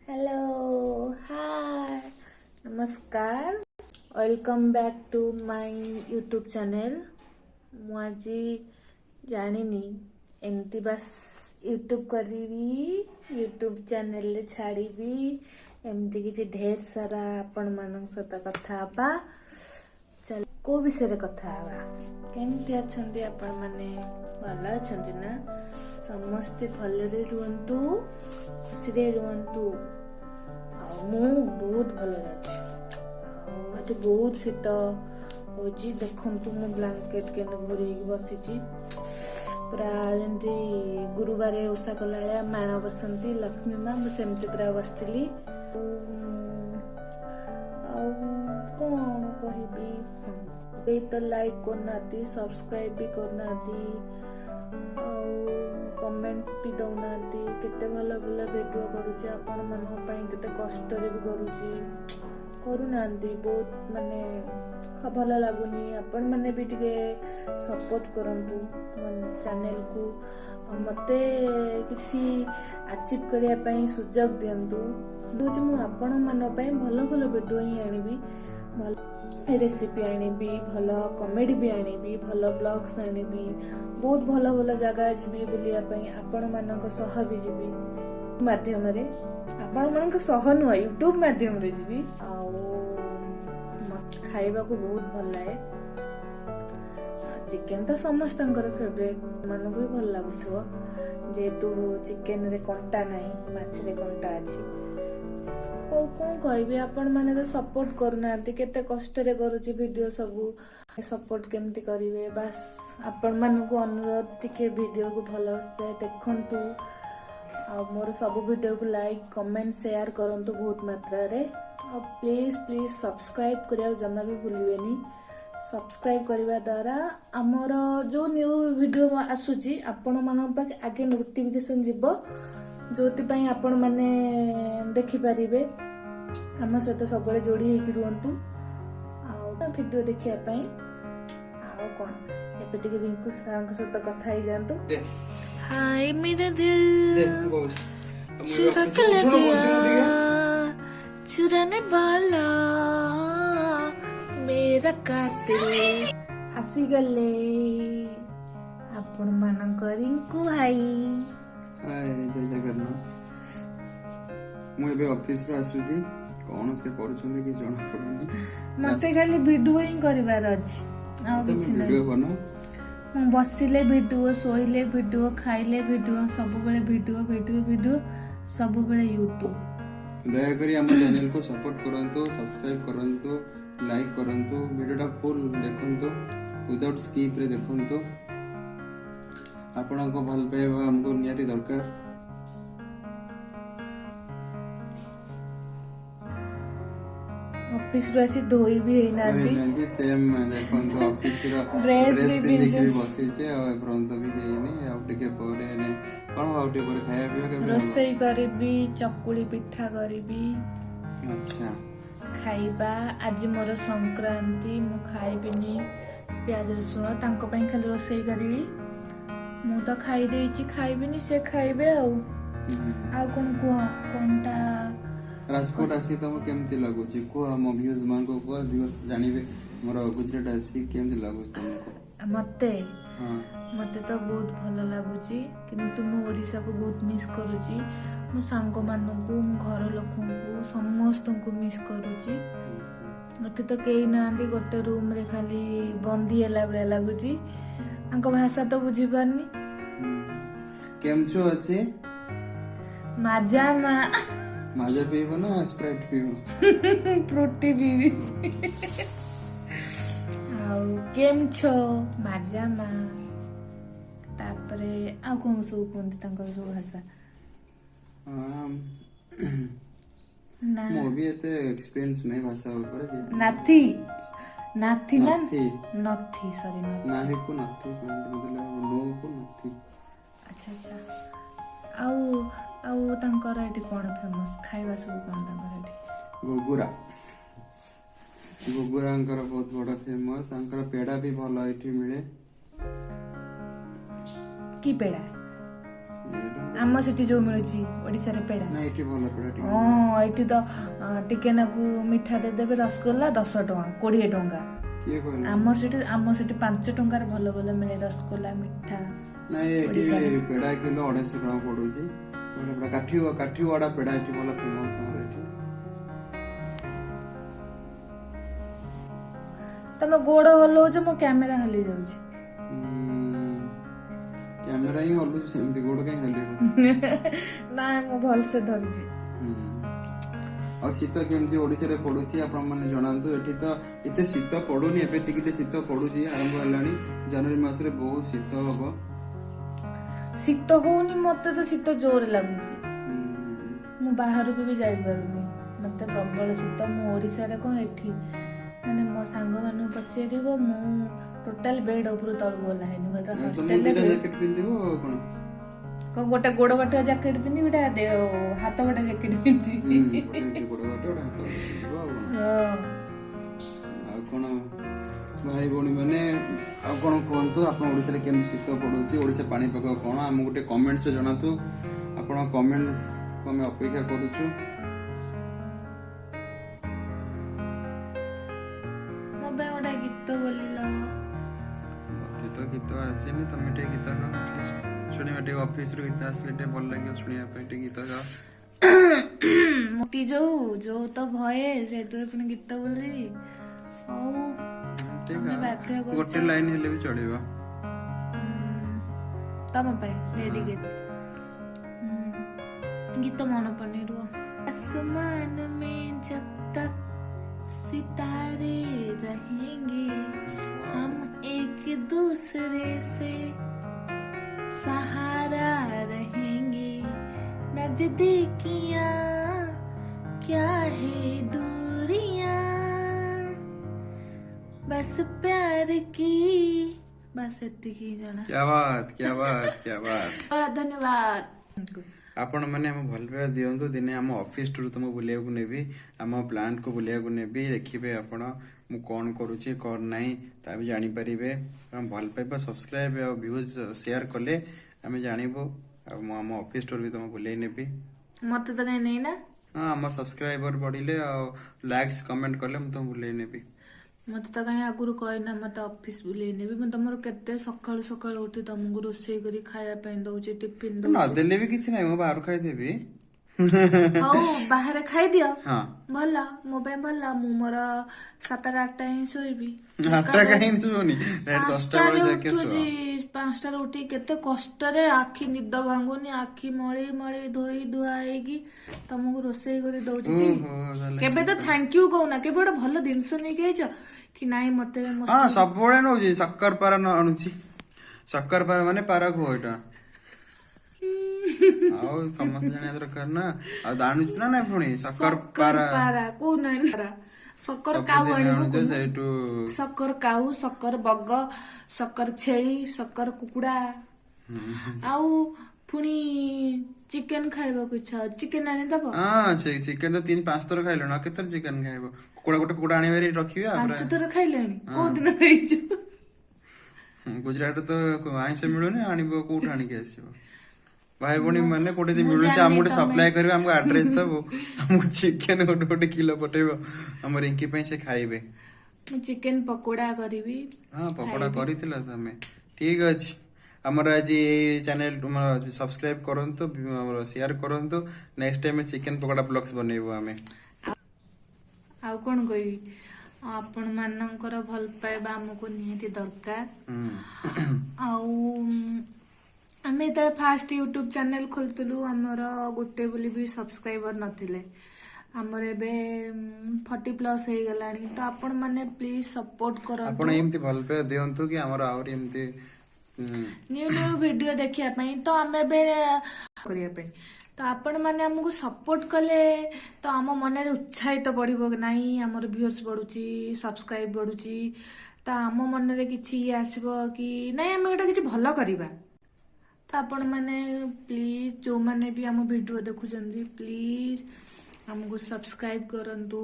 Hello, hi, नमस्कार, welcome back to my YouTube channel. मु आज जानिनी एमती बस यूट्यूब करी यूट्यूब चैनल रे छाड़ी एमती किसी ढेर सारा आपण मान सहित कथा हवा। चल को विषय कथा हवा केमती अच्छंती आपण माने भल अच्छंती ना समस्ते भलरे रुहंतु खुशी रे रुहंतु। मु बहुत भल अच्छे बहुत शीत हो देखु मु ब्लांकेट के घोरी बसी पूरा जमी गुरुवार ओषा कला माण बसती लक्ष्मी माँ सेमती पूरा बसती। कौन कहि तो लाइक करना सब्सक्राइब भी करना कमेंट भी दौना केते भल भल वीडियो करुचे आपण मन केते कष्ट रे भी करुना बहुत माने भल लगुनी आपण माने भी टिके सपोर्ट करंतु चैनल को मते किछि अचीव करिया पई सुजोग दियंतु दोज मु आपण मन पई भल भल वीडियो ही आनिबी भल रेसिपी आनिबी भल कॉमेडी भी आनिबी भल ब्लॉग्स आनिबी बहुत भल भल जगह जीवी बुलिया पई आपण मानक सह भी जीवी माध्यम रे आपण मानक सह न यूट्यूब माध्यम रे जीवी खाइबा को बहुत भल लागे। चिकेन तो समस्त फेवरेट मानक भी भल लगुथो जेहेतु चिकेन रे कंटा नहीं माछ रे कंटा अछि कौन कहबी आपण माने तो सपोर्ट करना केते कष्ट रे करूची वीडियो सब सपोर्ट केमती करिवे बस आपण मानकु अनुरोध टिके वीडियो को भल से देखंतु आ मोर सब वीडियो को लाइक कमेंट शेयर करंतु बहुत मात्रा रे और प्लीज प्लीज सब्सक्राइब करिया जमा भी भूलिबेनी। सब्सक्राइब करने द्वारा आमर जो न्यू वीडियो आसूची आपण मान पाखे आगे नोटिफिकेशन जीव जो आपण माने देखि पारिबे आम सहित सब जोड़ी होकि रुहंतु वीडियो देखिया पई आ कोन एपे टिके रिंकू सर सहित कथा ही जानतु। हाय मेरा दिल चुरा के ले गया चुराने वाला मेरा कातिल आसी गले आपण मानक रिंकू भाई। हाय जय जगन्नाथ मु एबे ऑफिस रो आसुची कोन से करूछन कि जणा पडुनी मते खाली वीडियो ही करिवार अछि आ किछ नै वीडियो बनो मु बसिले वीडियो सोइले वीडियो खाइले वीडियो सब बेले वीडियो वीडियो वीडियो सब बेले यूट्यूब दया करी हम चैनल को सपोर्ट करंतु सब्सक्राइब करंतु लाइक करंतु वीडियोटा फुल देखंतु विदाउट स्किप रे देखंतु आपण को भल पाइबा हमको नियति दरकार। ऑफिस रो आसी धोई भी है नांदी सेम देखंतु ऑफिस रो ड्रेस पिंदी के बसी छे और फ्रंट भी हेनी आ टिके परे ने कोन आउटी पर खाया पिया के रोसई करबी चकुली पिठा करबी। अच्छा खाइबा आज मोर संक्रांति मु खाइबिनी प्याज रसुण तांको पई खाली रोसई करबी मु तो खाई देछि खाइबिनी से खाइबे आ कोन को कोनटा राजकोट आसी तुम केमती लागुची को हम व्यूज मान को व्यूअर्स जानिबे मोर गुजरात आसी केमती लागु तुमको मते हां मते तो बहुत भल लागुची किंतु मु ओडिसा को बहुत मिस करूची मो सांग मानकू मो घर लोकन को समस्त को मिस करूची मते तो केई नांदी गोटे रूम रे खाली बंदी हला बेला लागुची अंको भाषा तो बुझी पारनी केमचो अछि माजा मा माजा पीबो ना स्प्राइट पीबो फ्रूटी पीबी आउ केम छो माजा मा तापरे आ कोन सो कोन तांको सो भाषा ना मो भी एते एक्सपीरियंस नै भाषा ऊपर नाथी नाथी ना नथी सॉरी नाही को नथी मतलब नो को नथी। अच्छा अच्छा आउ आउ तांकर एटी कोन फेमस खाइबा सब कोन तांकर एटी गोगुरा गोगुरा अंकर बहुत बड़ा फेमस अंकर पेड़ा भी भलो एठी मिले की पेड़ा आम सेठी जो मिलुची ओडिसा रे पेड़ा ना एठी भल पेड़ा टिके हाँ एठी तो टिके नाकू मिठा दे देबे रसगोल्ला 10 टଙ୍କା 20 टଙ୍କା किए कहले आम सेठी 5 टंकार भल भल मिले रसगोल्ला मिठा ना एठी पेड़ा किलो 250 टका पडुची भल पेड़ा काठी वाडा पेड़ा एठी भल फेमस हमर एठी तमे गोड़ हलो जे मो कैमरा हली जाउची कैमरा ही हलु सेमती गोड़ काई हलिबो ना मो भल से धरिची आ शीत केमती ओडिसा रे पडुची आपण माने जणांतु एठी तो एते शीत पडुनी एबे टिकिटे शीत पडुची आरंभ हलानी जनवरी मास रे बहुत शीत हबो शीत होनी मते तो शीत जोर लागुची मु बाहर को भी जाई पारुनी मते प्रबल शीत मु ओडिसा रे को एठी माने मो सांग मानु पचेरिबो मु टोटल बेड ऊपर तळ गोला हेनी मते हॉस्टल रे जैकेट पिंदिबो कोन को गोटे गोड़ बाटे जैकेट पिन्नी गोटे हाथ बाटे जैकेट पिन्नी गोटे गोड़ बाटे हाथ पिंदिबो आ कोन भाई भौणी माने आ कोन कोंतु आपण ओडिसा रे केम शीत पडुची ओडिसा पानी पको कोन हम गोटे कमेंट्स रे जणातु आपण कमेंट्स को हम अपेक्षा करूछु मोबे ओडा गीत बोलिलो गीत आसेनी तमे टे गीत गा एटलीस्ट सुनिया टे ऑफिस रो गीत आसले टे भल लागियो सुनिया पे टे गीत गा मोती जो तो भये से तो अपन गीत बोलबी औ गोटे लाइन हेले भी चलेबा तम पे रेडी गेट गीत मन पने रो आसमान में जब तक सितारे रहेंगे हम एक दूसरे से सहारा रहेंगे नजदीकियां क्या है दूरियां बस प्यार की बस इतनी जाना क्या बात धन्यवाद आपण माने हम भल पे दियंतु दिने हम ऑफिस टूर तुम बुलिया को नेबी हम प्लांट को बुलिया को नेबी देखिबे आपण मु कोन करूची कोन नाही ता भी जानि परिबे हम भल पे सब्सक्राइब और व्यूज शेयर करले हम जानिबो हम हम ऑफिस टूर भी तुम बुलिया नेबी मत तो कहीं नहीं ना हां हमर सब्सक्राइबर बढ़िले और लाइक्स कमेंट करले हम तुम बुलिया नेबी मत तो कहीं आगुरु कहना मत ऑफिस बुले नेबी मैं तुमरो केते सकाळु सकाळु उठी तुमको रोसई करी खाया पे दउची टिफिन दउ ना देले भी किछ नाही मो बाहर खाई देबी हाउ बाहर खाई दियो हां भला मो पे भला मु मोर 7-8 ही सोईबी 8टा काहे सोनी 10टा बजे जाके सो 5टा उठी केते कष्ट रे आखी निद भांगुनी आखी मळी मळी धोई धुआईगी तुमको रोसई करी दउची केबे तो थैंक यू कहू ना केबे बड़ा भलो दिनस नै केछ कि नाही मते हां सब बळे नउजी शक्कर पारा न अनुची शक्कर पारा माने पारा खोइटा आओ समझ जाने दरकार ना आ दानुच ना नाही पुणी शक्कर पारा को नाही शक्कर काऊ आनिबो सेटू शक्कर काऊ शक्कर बग शक्कर छेली शक्कर कुकुडा आउ पुणी चिकन खाइबा को इच्छा चिकन आने दबो हां से चिकन तो 3-5 थर खाइलो ना केतर चिकन खाइबो कुकुडा गोटे कुकुडा आनी बेरी रखिबे आ 5 थर खाइलेनी को दिन खाइछु गुजरात तो आइस मिलुनी आनिबो कोठ आनी के आसीबो भाई भौणी माने कोटे दे मिलुनी हम गोटे सप्लाई करबे हमको एड्रेस दबो हम चिकन गोटे किलो पटेबो हम रिंकी पे से खाइबे चिकन पकोड़ा करबी हां पकोड़ा करितला तमे ठीक अछि हमर आज चैनल सब्सक्राइब करंतु हमर शेयर करंतु next time chicken pakora blogs बनेबो हमें आ कोन कहि आपण मानकर भल पाइबा हमको निहिति दरकार आमे त फास्ट यूट्यूब चैनल खोलतलु हमर गोटे बोली भी सब्सक्राइबर नथिले हमर एबे 40+ हे गलानी तो आपण माने प्लीज सपोर्ट करन आपण एमती भल पे देंतु कि हमर और एमती न्यू वीडियो देखिया पई तो हमें बे करिया पई तो आपण माने हमको सपोर्ट कले तो हम मन रे उत्साहित बढ़िबो नाही हमर व्यूअर्स बढ़ुची सब्सक्राइब बढ़ुची तो हम मन रे किछि आसीबो कि नाही हम एटा किछि भलो करिबा तो आपण माने प्लीज जो माने भी हम वीडियो देखु जंदी प्लीज हमको सब्सक्राइब करंतु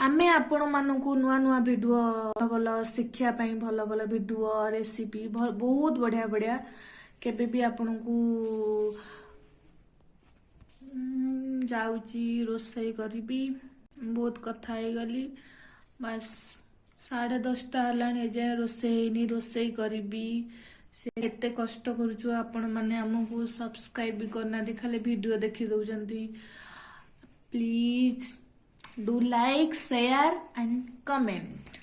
आमे आपण मानकु नुआ नुआ वीडियो भल शिक्षा पई भल भल वीडियो रेसिपी बहुत बढ़िया बढ़िया केबे भी आपनकू जाऊची रोसई करी बहुत कथा है गली बस 10:30 हलाणी एजाए रोसई रोसई करी से एते कष्ट करूछु आपण माने हमकू सब्सक्राइब भी करना खाली वीडियो देखी दउजंती please do like share and comment.